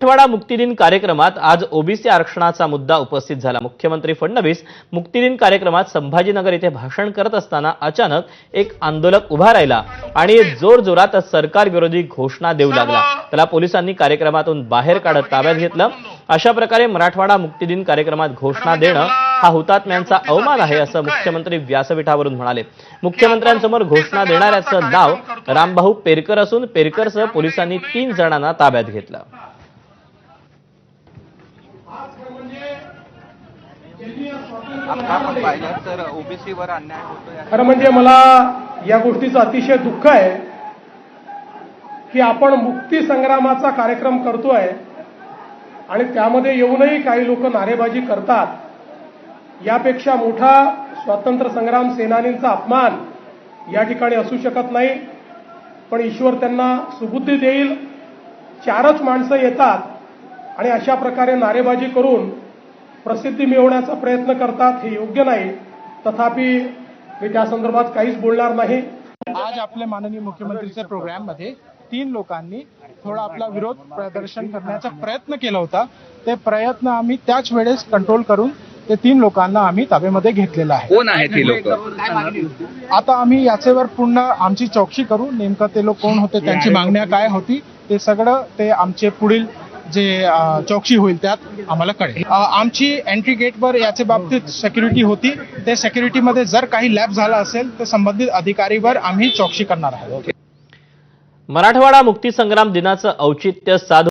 मराठवाडा मुक्तीदिन कार्यक्रमात आज ओबीसी आरक्षणाचा मुद्दा उपस्थित झाला। मुख्यमंत्री फडणवीस मुक्तीदिन कार्यक्रमात संभाजीनगर येथे भाषण करत असताना अचानक एक आंदोलक उभा राहिला आणि जोरजोरात सरकार विरोधी घोषणा देऊ लागला। त्याला पोलिसांनी कार्यक्रमातून बाहेर काढत ताब्यात घेतलं। अशा प्रकारे मराठवाडा मुक्तीदिन कार्यक्रमात घोषणा देणं हा हुतात्म्यांचा अवमान आहे असं मुख्यमंत्री व्यासपीठावरून म्हणाले। मुख्यमंत्र्यांसमोर घोषणा देणाऱ्याचं नाव रामभाऊ पेरकर असून पेरकरसह पोलिसांनी 3 जणांना ताब्यात घेतलं। आपण पाहिलं तर ओबीसीवर अन्याय होतोय। खरं म्हणजे मला या गोष्टीचं अतिशय दुःख आहे की आपण मुक्ती संग्रामाचा कार्यक्रम करतोय आणि त्यामध्ये येऊनही काही लोक नारेबाजी करतात। यापेक्षा मोठा स्वातंत्र्य संग्राम सेनानींचा अपमान या ठिकाणी असू शकत नाही। पण ईश्वर त्यांना सुबुद्धी देईल। 4च माणसं येतात आणि अशा प्रकारे नारेबाजी करून प्रसिद्धी मिळवण्याचा प्रयत्न करतात, हे योग्य नाही। तथापि मी त्या संदर्भात काहीच बोलणार नाही। आज आपल्या माननीय मुख्यमंत्रीच्या प्रोग्राम मध्ये 3 लोकांनी थोडा आपला विरोध प्रदर्शन करण्याचा प्रयत्न केला होता। ते प्रयत्न आम्ही त्याच वेळेस कंट्रोल करून ते 3 लोकांना आम्ही ताब्यामध्ये घेतलेला आहे। कोण आहेत ही लोक? आता आम्ही याच्यावर पूर्ण आमची चौकशी करू। नेमकं ते लोक कोण होते, त्यांची मागण्या काय होती, ते सगळं ते आमचे पुढील जे चौकशी होईल त्यात आम्हाला कळेल। आमची एंट्री गेटवर याच्या बाबतीत सिक्युरिटी होती। ते सिक्युरिटीमध्ये जर काही लॅप झाला असेल तर संबंधित अधिकारीवर आम्ही चौकशी करणार आहोत। मराठवाडा मुक्ती संग्राम दिनाचं औचित्य साधून